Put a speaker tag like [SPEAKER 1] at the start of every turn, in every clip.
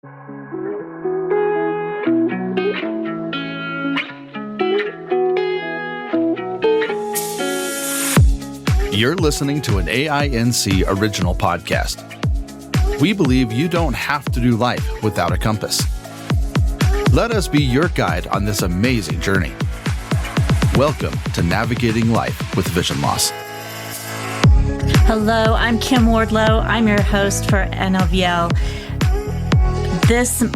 [SPEAKER 1] You're listening to an AINC original podcast. We believe you don't have to do life without a compass. Let us be your guide on this amazing journey. Welcome to Navigating Life with Vision Loss.
[SPEAKER 2] Hello, I'm Kim Wardlow. I'm your host for NLVL.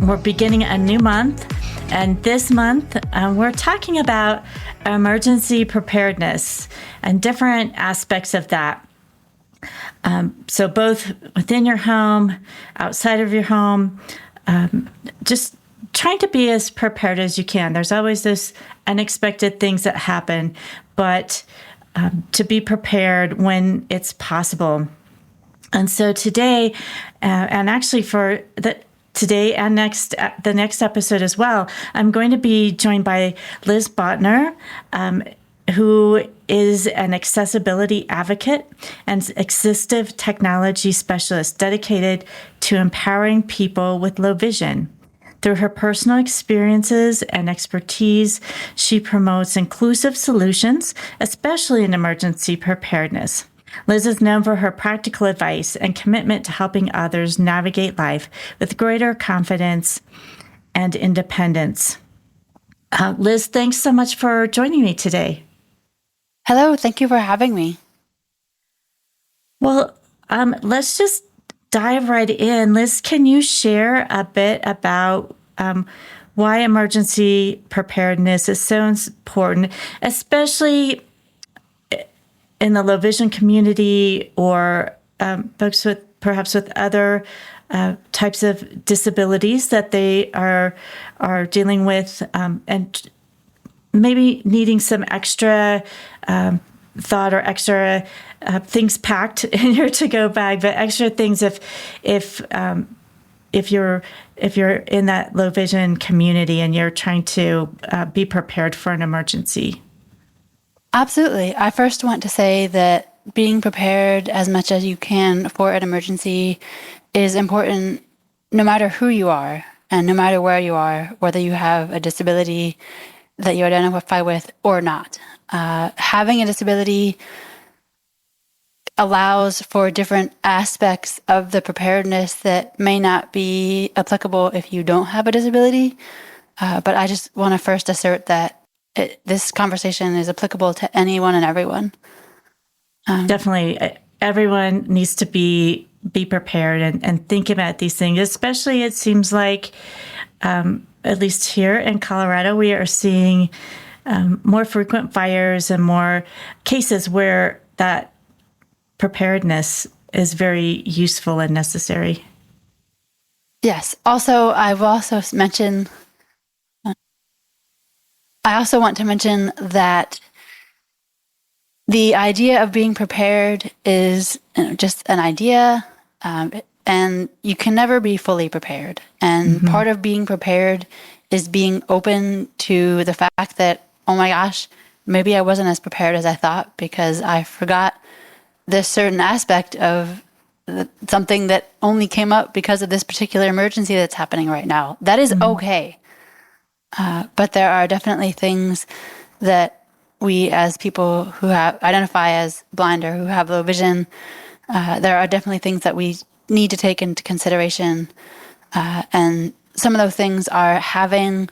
[SPEAKER 2] We're beginning a new month, and this month we're talking about emergency preparedness and different aspects of that. So both within your home, outside of your home, just trying to be as prepared as you can. There's always those unexpected things that happen, but to be prepared when it's possible. And so today, and actually for today and the next episode as well, I'm going to be joined by Liz Bottner, who is an accessibility advocate and assistive technology specialist dedicated to empowering people with low vision. Through her personal experiences and expertise, she promotes inclusive solutions, especially in emergency preparedness. Liz is known for her practical advice and commitment to helping others navigate life with greater confidence and independence. Liz, thanks so much for joining me today.
[SPEAKER 3] Hello, thank you for having me.
[SPEAKER 2] Well, let's just dive right in. Liz, can you share a bit about why emergency preparedness is so important, especially in the low vision community or folks with other types of disabilities that they are dealing with, and maybe needing some extra thought or extra things packed in your to-go bag, but extra things if you're in that low vision community and you're trying to be prepared for an emergency.
[SPEAKER 3] Absolutely. I first want to say that being prepared as much as you can for an emergency is important no matter who you are and no matter where you are, whether you have a disability that you identify with or not. Having a disability allows for different aspects of the preparedness that may not be applicable if you don't have a disability. But I just want to first assert that this conversation is applicable to anyone and everyone.
[SPEAKER 2] Definitely. Everyone needs to be prepared and think about these things, especially it seems like, at least here in Colorado, we are seeing more frequent fires and more cases where that preparedness is very useful and necessary.
[SPEAKER 3] Yes. Also, I also want to mention that the idea of being prepared is just an idea, and you can never be fully prepared. And part of being prepared is being open to the fact that, oh my gosh, maybe I wasn't as prepared as I thought because I forgot this certain aspect of something that only came up because of this particular emergency that's happening right now. That is okay. But there are definitely things that we as people who identify as blind or who have low vision, there are definitely things that we need to take into consideration. And some of those things are having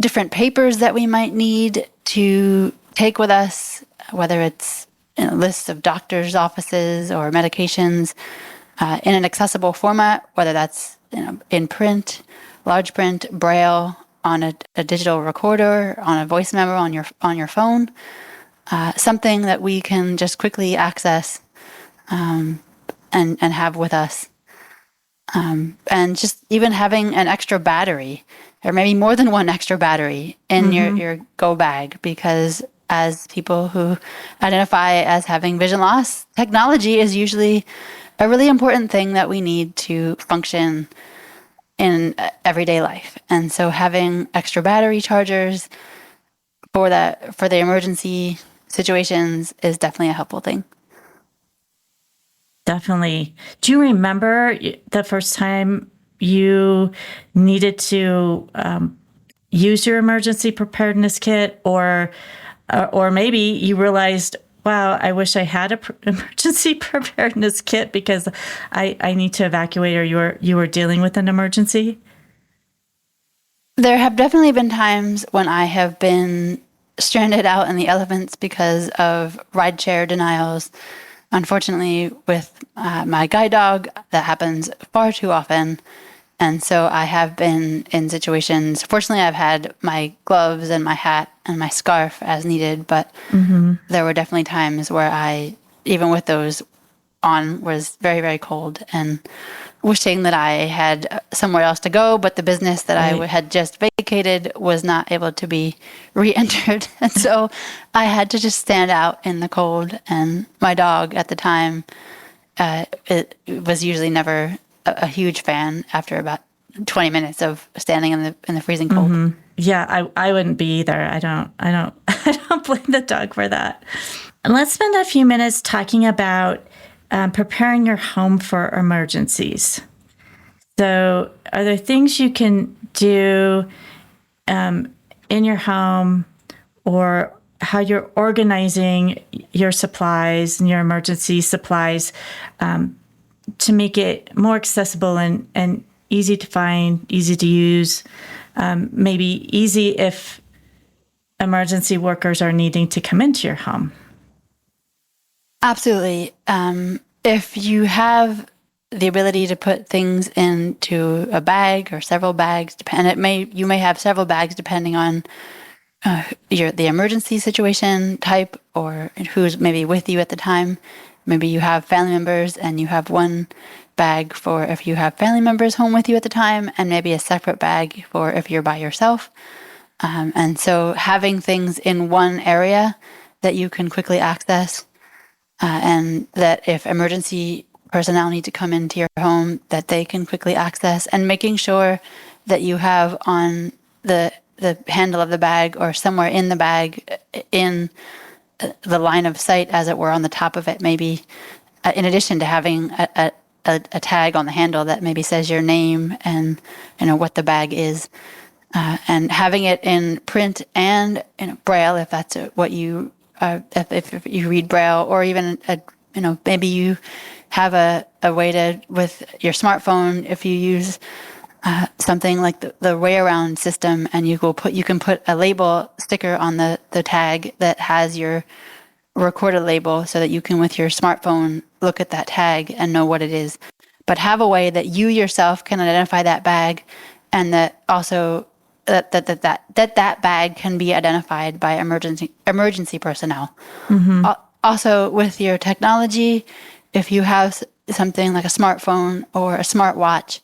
[SPEAKER 3] different papers that we might need to take with us, whether it's lists of doctors' offices or medications in an accessible format, whether that's in print, large print, braille, on a digital recorder, on a voice memo on your phone, something that we can just quickly access and have with us. And just even having an extra battery, or maybe more than one extra battery in your go bag, because as people who identify as having vision loss, technology is usually a really important thing that we need to function in everyday life. And so having extra battery chargers for the emergency situations is definitely a helpful thing.
[SPEAKER 2] Definitely. Do you remember the first time you needed to use your emergency preparedness kit, or maybe you realized, wow, I wish I had a emergency preparedness kit because I need to evacuate, or you were dealing with an emergency?
[SPEAKER 3] There have definitely been times when I have been stranded out in the elements because of rideshare denials. Unfortunately, with my guide dog, that happens far too often. And so I have been in situations, fortunately, I've had my gloves and my hat and my scarf as needed, but there were definitely times where I, even with those on, was very, very cold and wishing that I had somewhere else to go, but the business that I had just vacated was not able to be re-entered. And so I had to just stand out in the cold. And my dog at the time, it was usually never a huge fan after about 20 minutes of standing in the freezing cold.
[SPEAKER 2] Yeah, I wouldn't be either. I don't I don't blame the dog for that. And let's spend a few minutes talking about preparing your home for emergencies. So, are there things you can do in your home, or how you're organizing your supplies and your emergency supplies to make it more accessible and easy to find, easy to use, maybe easy if emergency workers are needing to come into your home?
[SPEAKER 3] Absolutely. If you have the ability to put things into a bag or several bags, and you may have several bags depending on the emergency situation type or who's maybe with you at the time. Maybe you have family members and you have one bag for if you have family members home with you at the time, and maybe a separate bag for if you're by yourself. And so having things in one area that you can quickly access, and that if emergency personnel need to come into your home, that they can quickly access, and making sure that you have on the handle of the bag or somewhere in the bag in the line of sight, as it were, on the top of it, maybe in addition to having a tag on the handle that maybe says your name and what the bag is, and having it in print and in Braille if that's what you if you read Braille, or even maybe you have a way to, with your smartphone, if you use something like the way around system, and you can put a label sticker on the tag that has your recorded label, so that you can, with your smartphone, look at that tag and know what it is. But have a way that you yourself can identify that bag, and that also that bag can be identified by emergency personnel. Also, with your technology, if you have something like a smartphone or a smartwatch,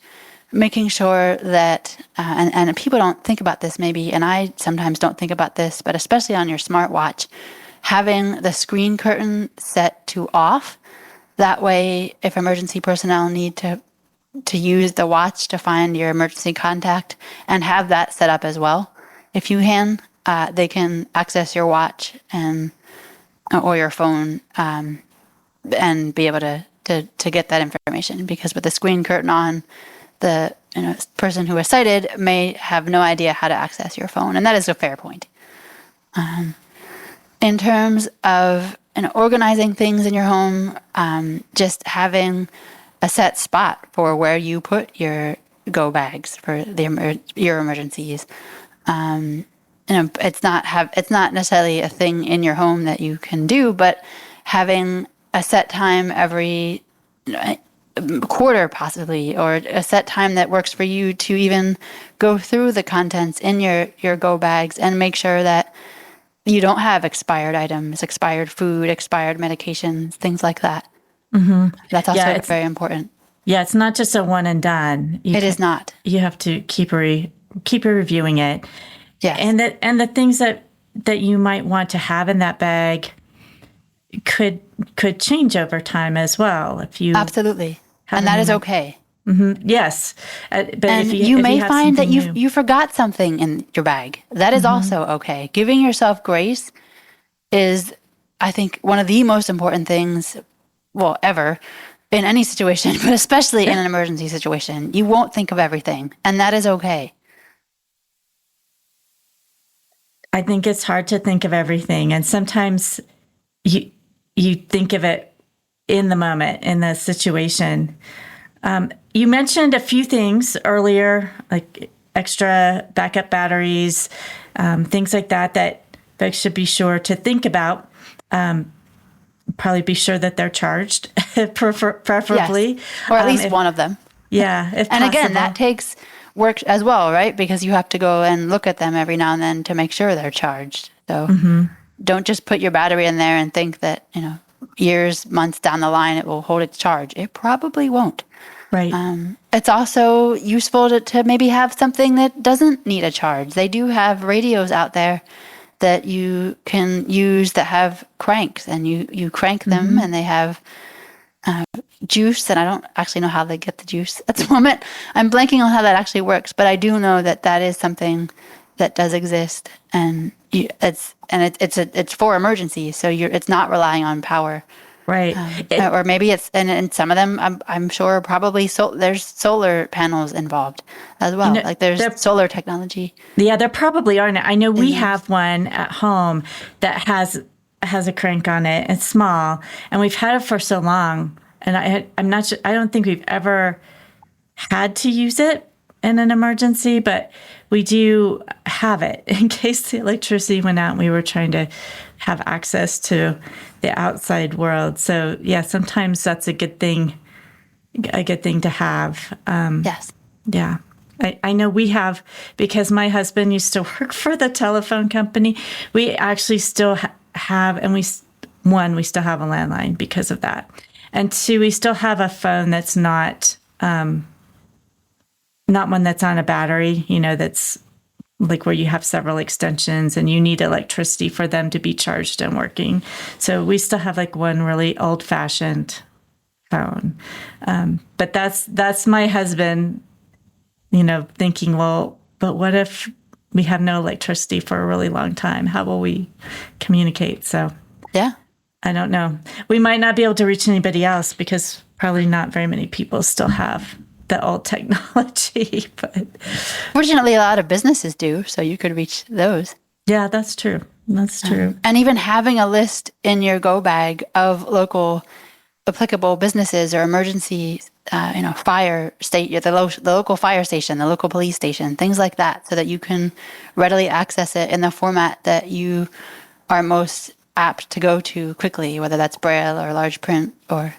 [SPEAKER 3] making sure that, and people don't think about this maybe, and I sometimes don't think about this, but especially on your smartwatch, having the screen curtain set to off. That way, if emergency personnel need to use the watch to find your emergency contact, and have that set up as well, if you can, they can access your watch or your phone and be able to get that information. Because with the screen curtain on, the person who is sighted may have no idea how to access your phone, and that is a fair point. In terms of organizing things in your home, just having a set spot for where you put your go bags for your emergencies. It's not necessarily a thing in your home that you can do, but having a set time every quarter possibly, or a set time that works for you to even go through the contents in your go bags and make sure that you don't have expired items, expired food, expired medications, things like that. That's also very important.
[SPEAKER 2] Yeah, it's not just a one and done.
[SPEAKER 3] It is not.
[SPEAKER 2] You have to keep reviewing it.
[SPEAKER 3] Yes.
[SPEAKER 2] And the things that you might want to have in that bag could change over time as well. If you
[SPEAKER 3] absolutely, and that is okay.
[SPEAKER 2] Yes, but
[SPEAKER 3] and you may find that you forgot something in your bag. That is also okay. Giving yourself grace is, I think, one of the most important things, ever, in any situation, but especially in an emergency situation. You won't think of everything, and that is okay.
[SPEAKER 2] I think it's hard to think of everything. And sometimes you think of it in the moment, in the situation. You mentioned a few things earlier, like extra backup batteries, things like that folks should be sure to think about. Probably be sure that they're charged, preferably.
[SPEAKER 3] Yes. Or at least one of them.
[SPEAKER 2] Yeah. If
[SPEAKER 3] and
[SPEAKER 2] possible.
[SPEAKER 3] again, that takes work as well, right? Because you have to go and look at them every now and then to make sure they're charged. So don't just put your battery in there and think that, years, months down the line, it will hold its charge. It probably won't.
[SPEAKER 2] Right.
[SPEAKER 3] It's also useful to maybe have something that doesn't need a charge. They do have radios out there that you can use that have cranks, and you crank them and they have juice, and I don't actually know how they get the juice at the moment. I'm blanking on how that actually works, but I do know that is something that does exist, and it's for emergencies, so it's not relying on power,
[SPEAKER 2] right?
[SPEAKER 3] Or maybe it's and some of them I'm sure probably there's solar panels involved as well. Like there's solar technology.
[SPEAKER 2] Yeah, there probably are. I know we have one at home that has a crank on it. It's small, and we've had it for so long. And I'm not sure. I don't think we've ever had to use it in an emergency, but we do have it in case the electricity went out and we were trying to have access to the outside world. So yeah, sometimes that's a good thing to have.
[SPEAKER 3] Yes.
[SPEAKER 2] Yeah. I know we have, because my husband used to work for the telephone company. We actually still have, and we still have a landline because of that. And two, we still have a phone that's not one that's on a battery, that's like where you have several extensions and you need electricity for them to be charged and working. So we still have like one really old fashioned phone. But that's my husband, thinking, well, but what if we have no electricity for a really long time? How will we communicate? So
[SPEAKER 3] yeah.
[SPEAKER 2] I don't know. We might not be able to reach anybody else because probably not very many people still have the old technology. But
[SPEAKER 3] fortunately, a lot of businesses do, so you could reach those.
[SPEAKER 2] Yeah, that's true. That's true.
[SPEAKER 3] And even having a list in your go bag of local applicable businesses or emergency, fire state, the local fire station, the local police station, things like that, so that you can readily access it in the format that you are most apt to go to quickly, whether that's Braille or large print or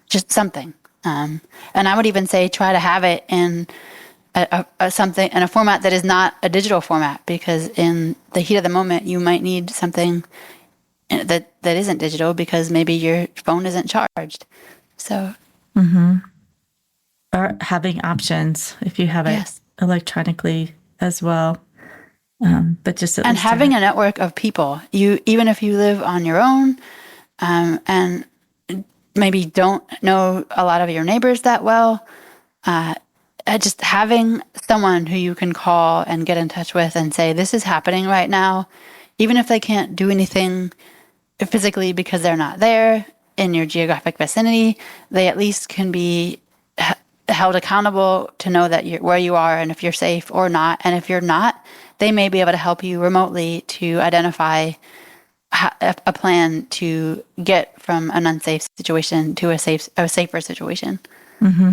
[SPEAKER 3] just something. And I would even say try to have it in something in a format that is not a digital format, because in the heat of the moment, you might need something that isn't digital because maybe your phone isn't charged. So,
[SPEAKER 2] or having options if you have it electronically as well. But just
[SPEAKER 3] and having a network of people, even if you live on your own, and maybe don't know a lot of your neighbors that well, just having someone who you can call and get in touch with and say, this is happening right now, even if they can't do anything physically because they're not there in your geographic vicinity, they at least can be held accountable to know that where you are and if you're safe or not. And if you're not, they may be able to help you remotely to identify a plan to get from an unsafe situation to a safer situation.
[SPEAKER 2] Mm-hmm.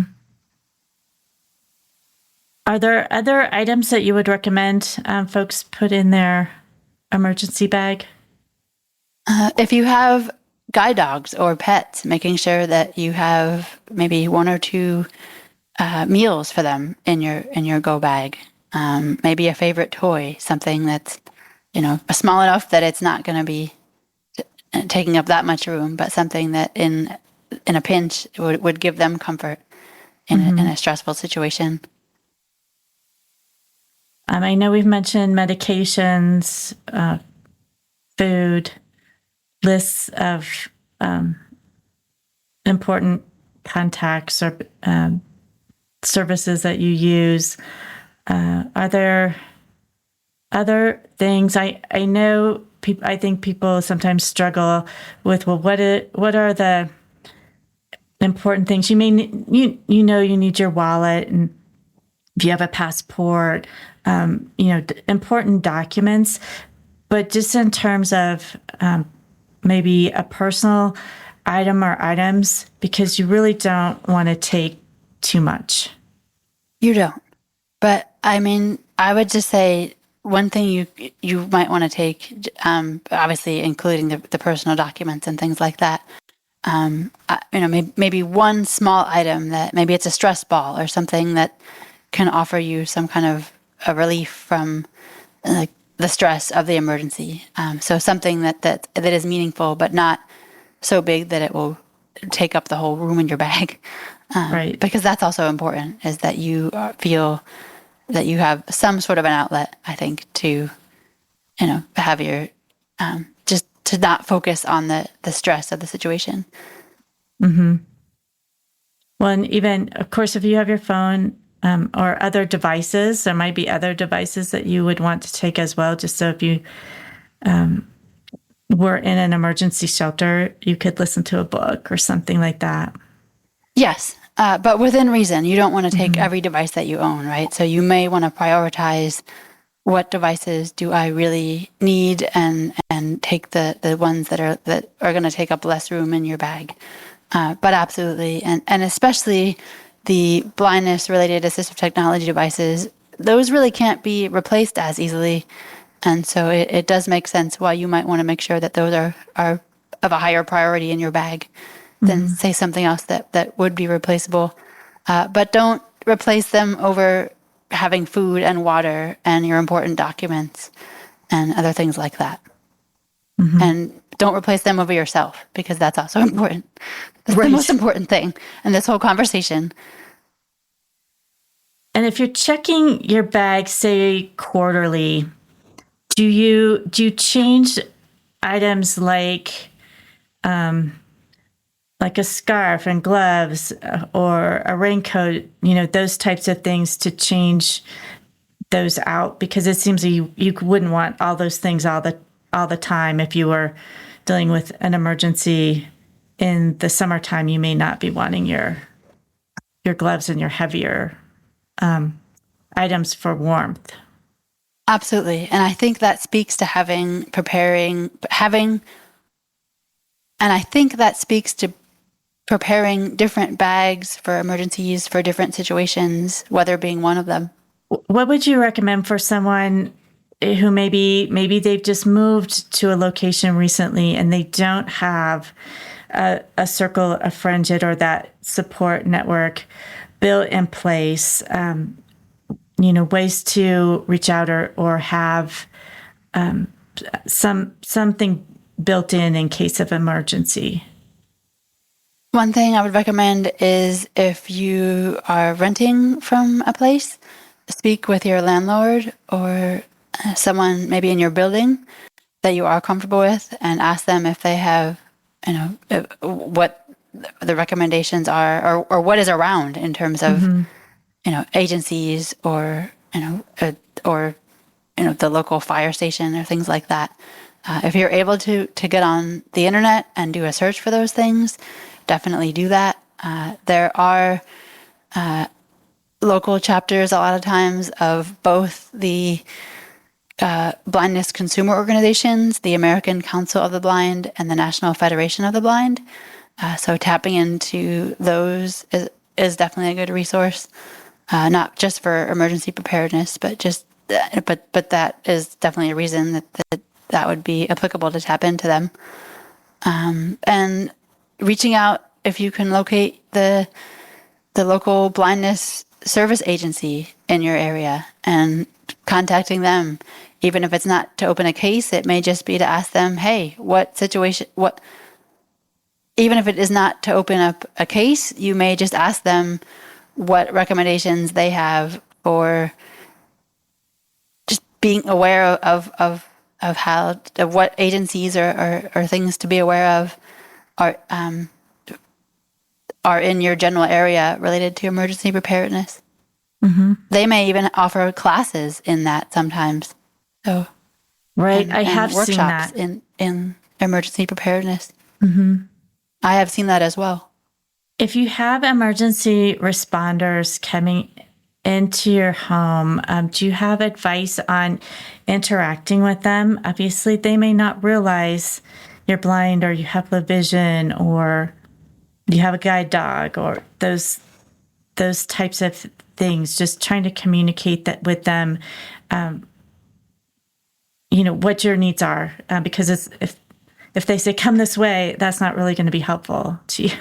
[SPEAKER 2] Are there other items that you would recommend folks put in their emergency bag?
[SPEAKER 3] If you have guide dogs or pets, making sure that you have maybe one or two meals for them in your go bag. Maybe a favorite toy, something that's small enough that it's not going to be taking up that much room, but something that in a pinch would give them comfort in a stressful situation.
[SPEAKER 2] I know we've mentioned medications, food, lists of important contacts or services that you use. Are there other things? I know I think people sometimes struggle with, well, what are the important things. You may you need your wallet, and if you have a passport, important documents. But just in terms of maybe a personal item or items, because you really don't want to take too much.
[SPEAKER 3] You don't. But I mean, I would just say one thing you might want to take, obviously including the personal documents and things like that. Maybe one small item that maybe it's a stress ball or something that can offer you some kind of a relief from like the stress of the emergency. So something that is meaningful, but not so big that it will take up the whole room in your bag.
[SPEAKER 2] Right.
[SPEAKER 3] Because that's also important, is that you feel that you have some sort of an outlet, I think, to, have your, just to not focus on the stress of the situation.
[SPEAKER 2] Mm-hmm. Well, and even, of course, if you have your phone or other devices, there might be other devices that you would want to take as well, just so if you were in an emergency shelter, you could listen to a book or something like that.
[SPEAKER 3] Yes, but within reason. You don't want to take every device that you own, right? So you may want to prioritize what devices do I really need, and take the ones that are going to take up less room in your bag. But absolutely, and especially the blindness-related assistive technology devices, those really can't be replaced as easily. And so it does make sense why you might want to make sure that those are of a higher priority in your bag than, say, something else that would be replaceable. But don't replace them over having food and water and your important documents and other things like that. Mm-hmm. And don't replace them over yourself, because that's also important. That's the most important thing in this whole conversation.
[SPEAKER 2] And if you're checking your bag, say, quarterly, do you change items like a scarf and gloves or a raincoat, those types of things, to change those out? Because it seems you wouldn't want all those things all the time. If you were dealing with an emergency in the summertime, you may not be wanting your gloves and your heavier items for warmth.
[SPEAKER 3] Absolutely. And I think that speaks to preparing different bags for emergencies, for different situations, weather being one of them.
[SPEAKER 2] What would you recommend for someone who maybe they've just moved to a location recently and they don't have a circle of friendship or that support network built in place? Ways to reach out or have something built in case of emergency.
[SPEAKER 3] One thing I would recommend is, if you are renting from a place, speak with your landlord or someone maybe in your building that you are comfortable with, and ask them if they have, what the recommendations are, or what is around in terms of, agencies or the local fire station or things like that. If you're able to get on the internet and do a search for those things, definitely do that. There are local chapters a lot of times of both the blindness consumer organizations, the American Council of the Blind, and the National Federation of the Blind. So tapping into those is definitely a good resource, not just for emergency preparedness, but that is definitely a reason that would be applicable to tap into them. And reaching out, if you can locate the local blindness service agency in your area and contacting them, even if it's not to open a case, it may just be to ask them, hey, even if it is not to open up a case, you may just ask them what recommendations they have for just being aware of what agencies or things to be aware of are in your general area related to emergency preparedness. Mm-hmm. They may even offer classes in that sometimes. So,
[SPEAKER 2] right, I have seen that
[SPEAKER 3] in emergency preparedness. Mm-hmm. I have seen that as well.
[SPEAKER 2] If you have emergency responders coming into your home, do you have advice on interacting with them? Obviously, they may not realize you're blind or you have low vision or you have a guide dog or those types of things. Just trying to communicate that with them, what your needs are, because if they say come this way, that's not really going to be helpful to you.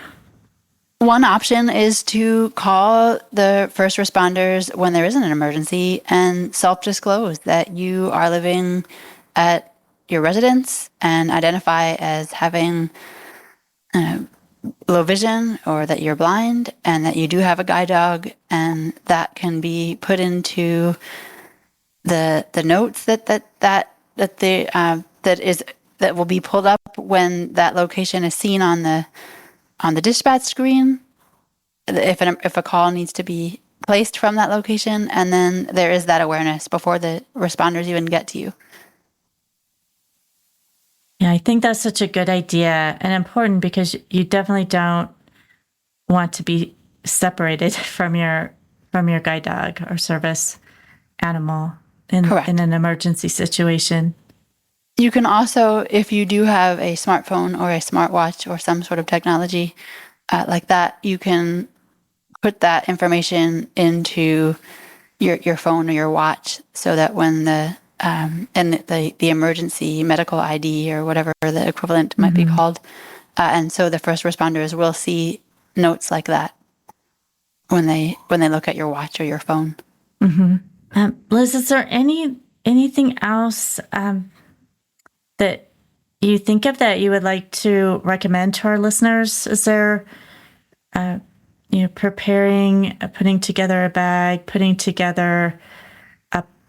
[SPEAKER 3] One option is to call the first responders when there isn't an emergency and self-disclose that you are living at your residence and identify as having low vision or that you're blind and that you do have a guide dog, and that can be put into the notes that will be pulled up when that location is seen on the dispatch screen, if a call needs to be placed from that location, and then there is that awareness before the responders even get to you.
[SPEAKER 2] Yeah, I think that's such a good idea and important, because you definitely don't want to be separated from your guide dog or service animal in an emergency situation.
[SPEAKER 3] You can also, if you do have a smartphone or a smartwatch or some sort of technology like that, you can put that information into your phone or your watch, so that when the emergency medical ID or whatever the equivalent might be called, and so the first responders will see notes like that when they look at your watch or your phone.
[SPEAKER 2] Liz, is there anything else that you think of that you would like to recommend to our listeners? Is there, preparing, putting together a bag, putting together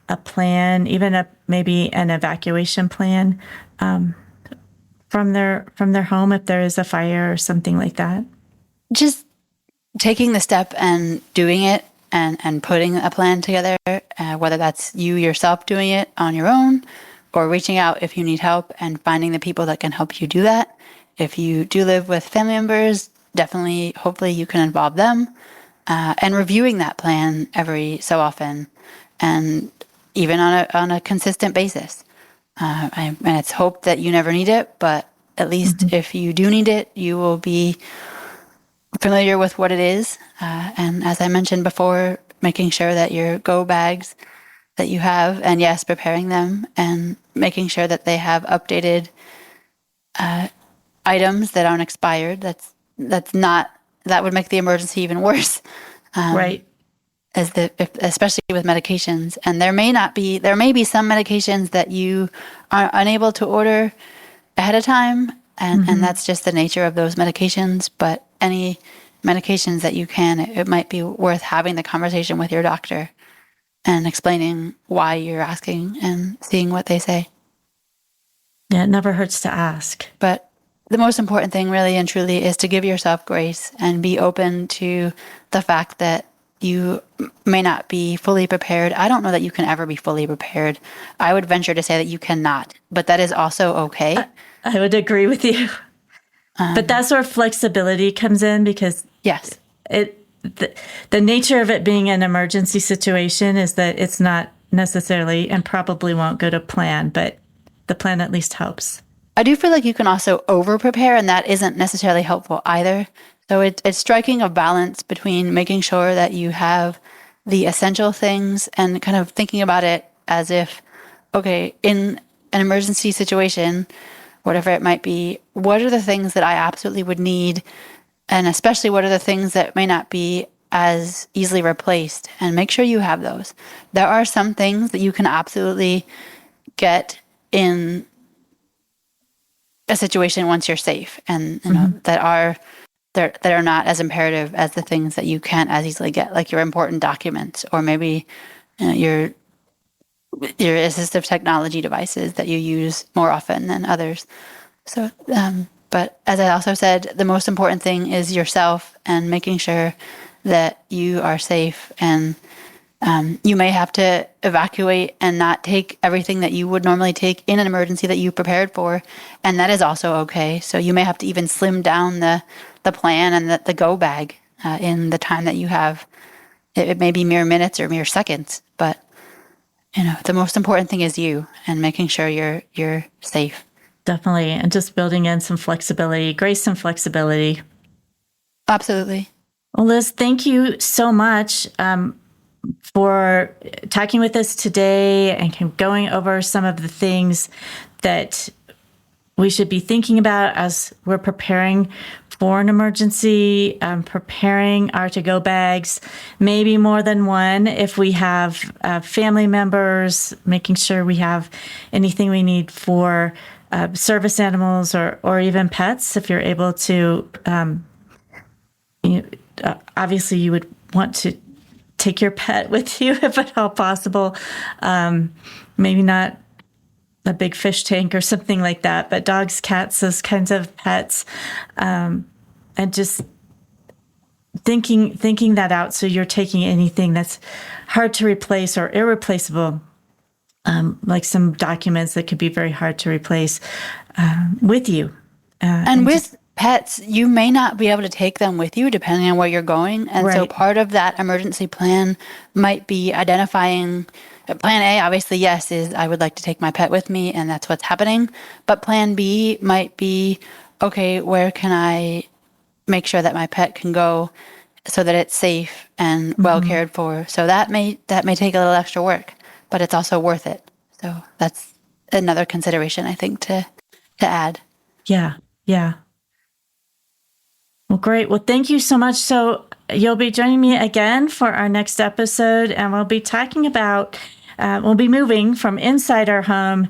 [SPEAKER 2] a plan, even maybe an evacuation plan from their home if there is a fire or something like that?
[SPEAKER 3] Just taking the step and doing it and putting a plan together, whether that's you yourself doing it on your own or reaching out if you need help and finding the people that can help you do that. If you do live with family members, definitely, hopefully you can involve them, and reviewing that plan every so often and even on a consistent basis. And it's hoped that you never need it, but at least if you do need it, you will be familiar with what it is. And as I mentioned before, making sure that your go bags that you have, and yes, preparing them and making sure that they have updated items that aren't expired. That would make the emergency even worse.
[SPEAKER 2] Right.
[SPEAKER 3] Especially with medications. And there may be some medications that you are unable to order ahead of time. And that's just the nature of those medications. But any medications that you can, it might be worth having the conversation with your doctor and explaining why you're asking and seeing what they say.
[SPEAKER 2] Yeah, it never hurts to ask.
[SPEAKER 3] But the most important thing really and truly is to give yourself grace and be open to the fact that you may not be fully prepared. I don't know that you can ever be fully prepared. I would venture to say that you cannot, but that is also okay.
[SPEAKER 2] I would agree with you. But that's where flexibility comes in, because
[SPEAKER 3] yes,
[SPEAKER 2] the nature of it being an emergency situation is that it's not necessarily and probably won't go to plan, but the plan at least helps.
[SPEAKER 3] I do feel like you can also over-prepare, and that isn't necessarily helpful either. So it's striking a balance between making sure that you have the essential things and kind of thinking about it as if, okay, in an emergency situation, whatever it might be, what are the things that I absolutely would need? And especially what are the things that may not be as easily replaced? And make sure you have those. There are some things that you can absolutely get in a situation once you're safe, and that are not as imperative as the things that you can't as easily get, like your important documents or maybe your assistive technology devices that you use more often than others. So, but as I also said, the most important thing is yourself and making sure that you are safe. And you may have to evacuate and not take everything that you would normally take in an emergency that you prepared for, and that is also okay. So you may have to even slim down the the plan and the go bag in the time that you have. It may be mere minutes or mere seconds, but the most important thing is you and making sure you're safe.
[SPEAKER 2] Definitely. And just building in some flexibility, grace and flexibility.
[SPEAKER 3] Absolutely.
[SPEAKER 2] Well, Liz, thank you so much for talking with us today and going over some of the things that we should be thinking about as we're preparing for an emergency, preparing our to-go bags, maybe more than one if we have family members, making sure we have anything we need for service animals or even pets if you're able to. Obviously, you would want to take your pet with you if at all possible. Maybe not a big fish tank or something like that, but dogs, cats, those kinds of pets, and just thinking that out. So you're taking anything that's hard to replace or irreplaceable, like some documents that could be very hard to replace, with you.
[SPEAKER 3] And with pets, you may not be able to take them with you depending on where you're going. And so part of that emergency plan might be identifying. Plan A, obviously, yes, is I would like to take my pet with me, and that's what's happening. But plan B might be, okay, where can I make sure that my pet can go so that it's safe and well cared for? So that may take a little extra work, but it's also worth it. So that's another consideration, I think, to add.
[SPEAKER 2] Yeah. Well, great. Well, thank you so much. So you'll be joining me again for our next episode, and we'll be talking about, we'll be moving from inside our home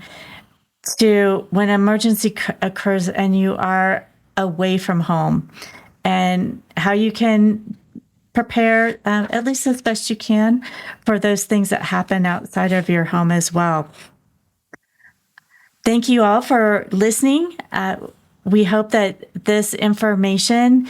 [SPEAKER 2] to when an emergency occurs and you are away from home, and how you can prepare, at least as best you can, for those things that happen outside of your home as well. Thank you all for listening. We hope that this information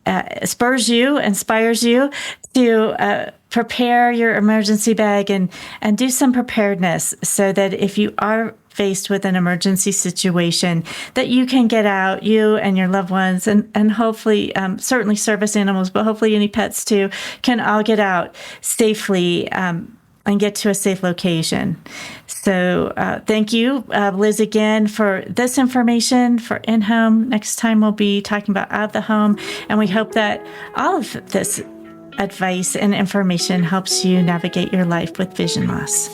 [SPEAKER 2] inspires you to prepare your emergency bag and do some preparedness so that if you are faced with an emergency situation, that you can get out, you and your loved ones, and hopefully, certainly service animals, but hopefully any pets too, can all get out safely and get to a safe location. So thank you, Liz, again, for this information for in-home. Next time we'll be talking about out of the home, and we hope that all of this advice and information helps you navigate your life with vision loss.